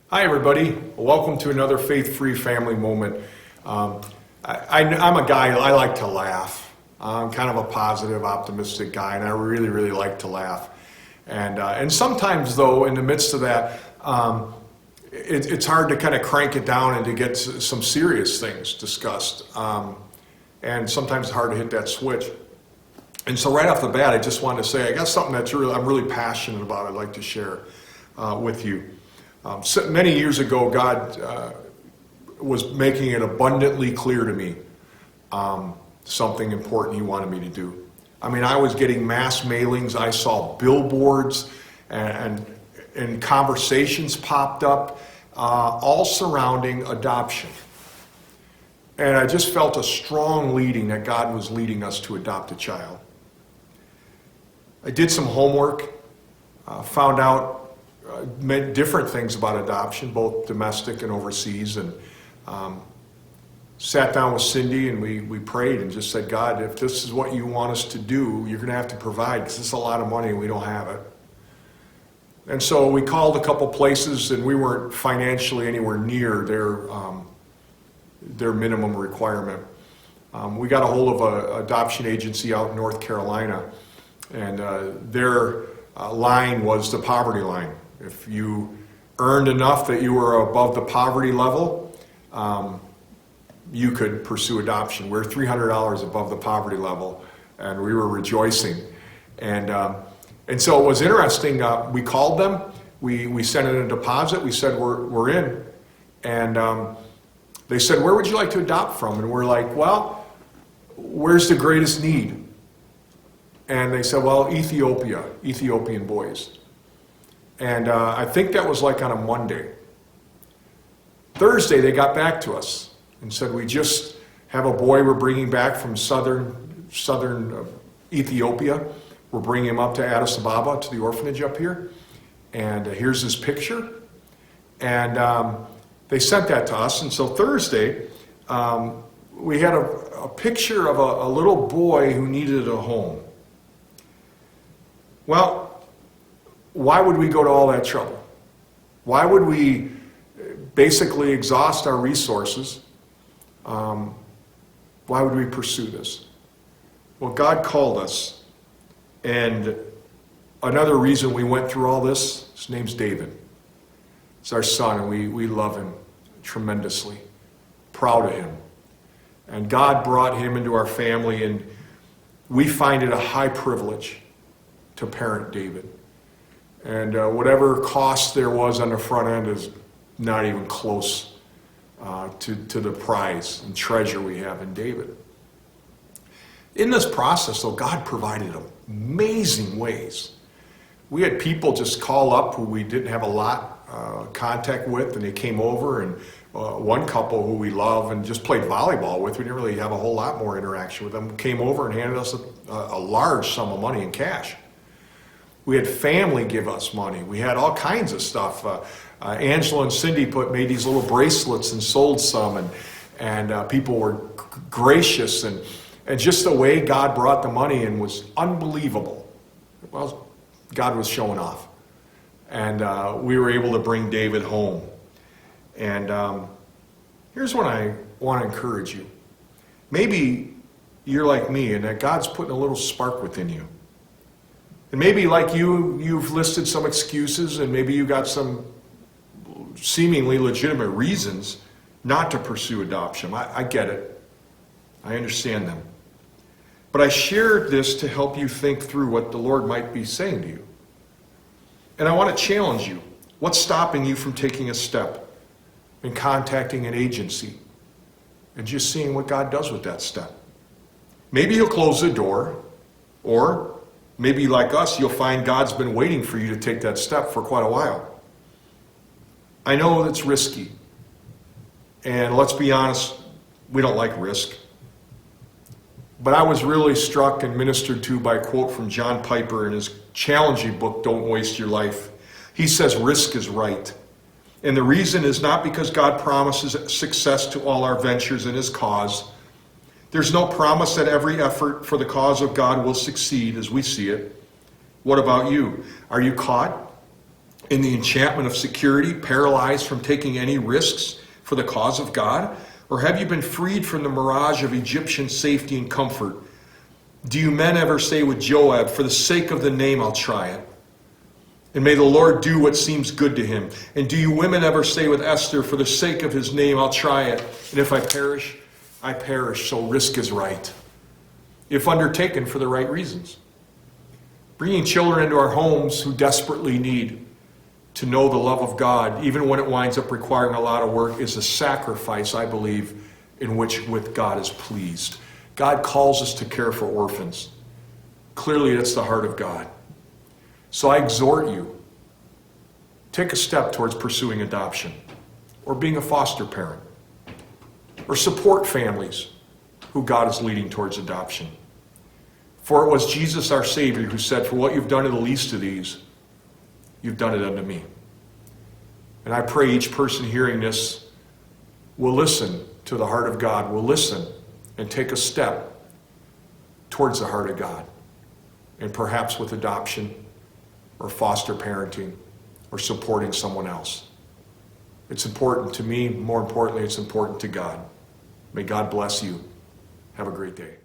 Hi, everybody. Welcome to another faith-free family moment. I'm a guy, I like to laugh. I'm kind of a positive, optimistic guy, and I really, really like to laugh. And sometimes, though, in the midst of that, it's hard to kind of crank it down and to get some serious things discussed. And sometimes it's hard to hit that switch. And so right off the bat, I just wanted to say, I got something I'm really passionate about I'd like to share with you. So many years ago, God was making it abundantly clear to me something important He wanted me to do. I mean, I was getting mass mailings. I saw billboards and conversations popped up, all surrounding adoption. And I just felt a strong leading that God was leading us to adopt a child. I did some homework, found out different things about adoption, both domestic and overseas, and sat down with Cyndy and we prayed and just said, God, if this is what you want us to do, you're going to have to provide, because it's a lot of money and we don't have it. And so we called a couple places, and we weren't financially anywhere near their minimum requirement. We got a hold of an adoption agency out in North Carolina, and their line was the poverty line. If you earned enough that you were above the poverty level, you could pursue adoption. We're $300 above the poverty level, and we were rejoicing. And so it was interesting. We called them. We sent in a deposit. We said, we're in. And they said, where would you like to adopt from? And we're like, well, where's the greatest need? And they said, well, Ethiopian boys. And I think that was like on a Monday. Thursday, they got back to us and said, we just have a boy we're bringing back from southern Ethiopia. We're bringing him up to Addis Ababa, to the orphanage up here. And here's his picture. And they sent that to us. And so Thursday, we had a picture of a little boy who needed a home. Well, why would we go to all that trouble? Why would we basically exhaust our resources? Why would we pursue this? Well, God called us. And another reason we went through all this, his name's David. It's our son, and we love him tremendously. Proud of him. And God brought him into our family, and we find it a high privilege to parent David. And whatever cost there was on the front end is not even close to the prize and treasure we have in David. In this process, though, God provided amazing ways. We had people just call up who we didn't have a lot contact with, and they came over, and one couple who we love and just played volleyball with, we didn't really have a whole lot more interaction with them, came over and handed us a large sum of money in cash. We had family give us money. We had all kinds of stuff. Angela and Cyndy made these little bracelets and sold some, and people were gracious, and just the way God brought the money in was unbelievable. Well, God was showing off, and we were able to bring David home. And here's what I want to encourage you. Maybe you're like me, and that God's putting a little spark within you. And maybe like you've listed some excuses, and maybe you got some seemingly legitimate reasons not to pursue adoption. I get it. I understand them. But I shared this to help you think through what the Lord might be saying to you. And I want to challenge you. What's stopping you from taking a step and contacting an agency and just seeing what God does with that step? Maybe He'll close the door, or maybe like us, you'll find God's been waiting for you to take that step for quite a while. I know it's risky. And let's be honest, we don't like risk. But I was really struck and ministered to by a quote from John Piper in his challenging book, Don't Waste Your Life. He says, risk is right. And the reason is not because God promises success to all our ventures in His cause. There's no promise that every effort for the cause of God will succeed as we see it. What about you? Are you caught? in the enchantment of security, paralyzed from taking any risks for the cause of God? Or have you been freed from the mirage of Egyptian safety and comfort? Do you men ever say with Joab, for the sake of the name I'll try it? And may the Lord do what seems good to him. And do you women ever say with Esther, for the sake of his name I'll try it, and if I perish, I perish, so risk is right, if undertaken for the right reasons? Bringing children into our homes who desperately need to know the love of God, even when it winds up requiring a lot of work, is a sacrifice, I believe, in which with God is pleased. God calls us to care for orphans. Clearly, that's the heart of God. So I exhort you, take a step towards pursuing adoption, or being a foster parent, or support families who God is leading towards adoption. For it was Jesus our Savior who said, for what you've done to the least of these, you've done it unto me. And I pray each person hearing this will listen to the heart of God, will listen and take a step towards the heart of God, and perhaps with adoption or foster parenting or supporting someone else. It's important to me. More importantly, it's important to God. May God bless you. Have a great day.